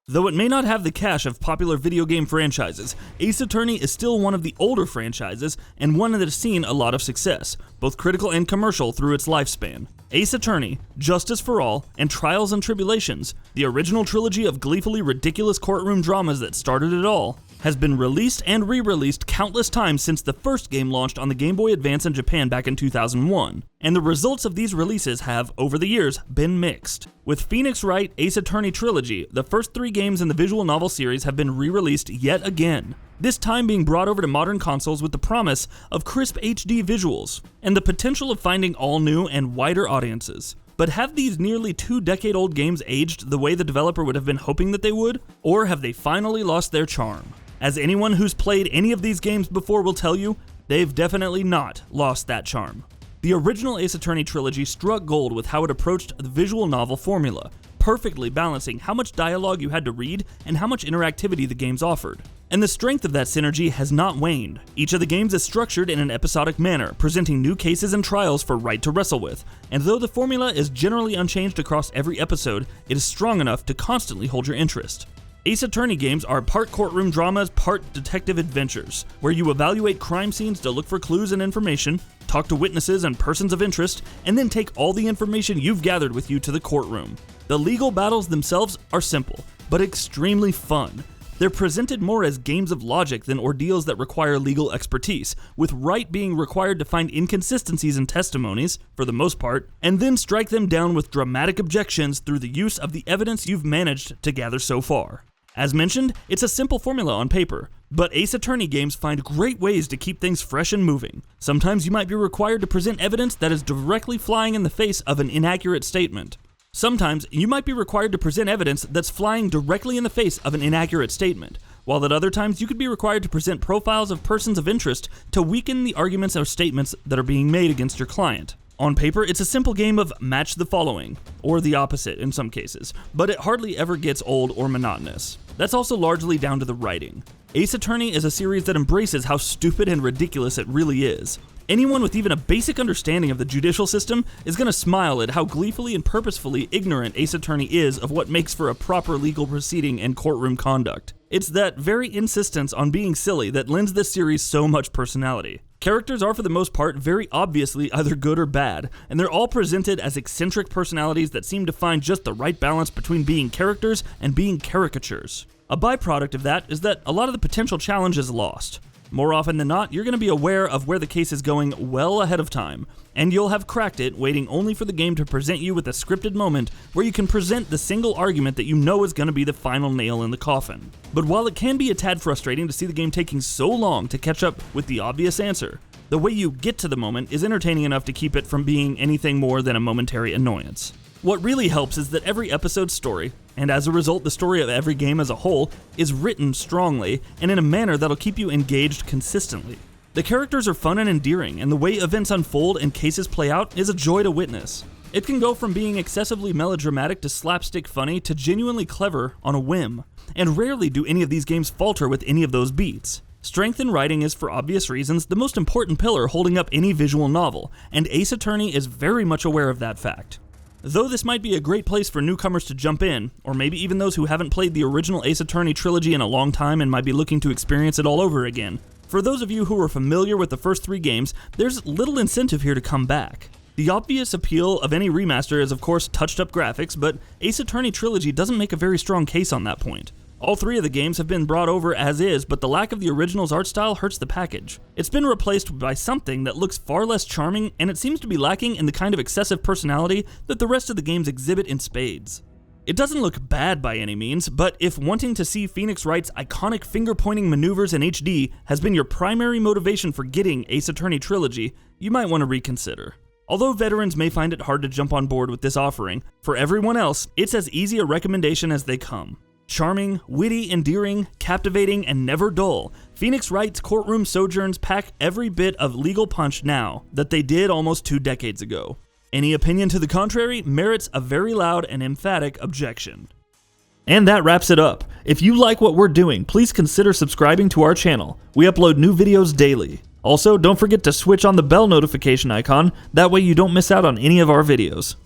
Though it may not have the cash of popular video game franchises, Ace Attorney is still one of the older franchises and one that has seen a lot of success, both critical and commercial, through its lifespan. Ace Attorney, Justice for All, and Trials and Tribulations, the original trilogy of gleefully ridiculous courtroom dramas that started it all, has been released and re-released countless times since the first game launched on the Game Boy Advance in Japan back in 2001, and the results of these releases have, over the years, been mixed. With Phoenix Wright Ace Attorney Trilogy, the first 3 games in the visual novel series have been re-released yet again, this time being brought over to modern consoles with the promise of crisp HD visuals, and the potential of finding all new and wider audiences. But have these nearly 2-decade-old games aged the way the developer would have been hoping that they would, or have they finally lost their charm? As anyone who's played any of these games before will tell you, they've definitely not lost that charm. The original Ace Attorney trilogy struck gold with how it approached the visual novel formula, perfectly balancing how much dialogue you had to read and how much interactivity the games offered. And the strength of that synergy has not waned. Each of the games is structured in an episodic manner, presenting new cases and trials for Wright to wrestle with, and though the formula is generally unchanged across every episode, it is strong enough to constantly hold your interest. Ace Attorney games are part courtroom dramas, part detective adventures, where you evaluate crime scenes to look for clues and information, talk to witnesses and persons of interest, and then take all the information you've gathered with you to the courtroom. The legal battles themselves are simple, but extremely fun. They're presented more as games of logic than ordeals that require legal expertise, with Wright being required to find inconsistencies in testimonies, for the most part, and then strike them down with dramatic objections through the use of the evidence you've managed to gather so far. As mentioned, it's a simple formula on paper, but Ace Attorney games find great ways to keep things fresh and moving. Sometimes you might be required to present evidence that is directly flying in the face of an inaccurate statement. Sometimes you might be required to present evidence that's flying directly in the face of an inaccurate statement, while at other times you could be required to present profiles of persons of interest to weaken the arguments or statements that are being made against your client. On paper, it's a simple game of match the following, or the opposite in some cases, but it hardly ever gets old or monotonous. That's also largely down to the writing. Ace Attorney is a series that embraces how stupid and ridiculous it really is. Anyone with even a basic understanding of the judicial system is going to smile at how gleefully and purposefully ignorant Ace Attorney is of what makes for a proper legal proceeding and courtroom conduct. It's that very insistence on being silly that lends this series so much personality. Characters are for the most part very obviously either good or bad, and they're all presented as eccentric personalities that seem to find just the right balance between being characters and being caricatures. A byproduct of that is that a lot of the potential challenge is lost. More often than not, you're going to be aware of where the case is going well ahead of time, and you'll have cracked it waiting only for the game to present you with a scripted moment where you can present the single argument that you know is going to be the final nail in the coffin. But while it can be a tad frustrating to see the game taking so long to catch up with the obvious answer, the way you get to the moment is entertaining enough to keep it from being anything more than a momentary annoyance. What really helps is that every episode's story, and as a result the story of every game as a whole, is written strongly and in a manner that'll keep you engaged consistently. The characters are fun and endearing, and the way events unfold and cases play out is a joy to witness. It can go from being excessively melodramatic to slapstick funny to genuinely clever on a whim, and rarely do any of these games falter with any of those beats. Strength in writing is, for obvious reasons, the most important pillar holding up any visual novel, and Ace Attorney is very much aware of that fact. Though this might be a great place for newcomers to jump in, or maybe even those who haven't played the original Ace Attorney trilogy in a long time and might be looking to experience it all over again, for those of you who are familiar with the first 3 games, there's little incentive here to come back. The obvious appeal of any remaster is of course touched up graphics, but Ace Attorney Trilogy doesn't make a very strong case on that point. All 3 of the games have been brought over as is, but the lack of the original's art style hurts the package. It's been replaced by something that looks far less charming, and it seems to be lacking in the kind of excessive personality that the rest of the games exhibit in spades. It doesn't look bad by any means, but if wanting to see Phoenix Wright's iconic finger-pointing maneuvers in HD has been your primary motivation for getting Ace Attorney Trilogy, you might want to reconsider. Although veterans may find it hard to jump on board with this offering, for everyone else, it's as easy a recommendation as they come. Charming, witty, endearing, captivating, and never dull, Phoenix Wright's courtroom sojourns pack every bit of legal punch now that they did almost 2 decades ago. Any opinion to the contrary merits a very loud and emphatic objection. And that wraps it up. If you like what we're doing, please consider subscribing to our channel. We upload new videos daily. Also, don't forget to switch on the bell notification icon, that way you don't miss out on any of our videos.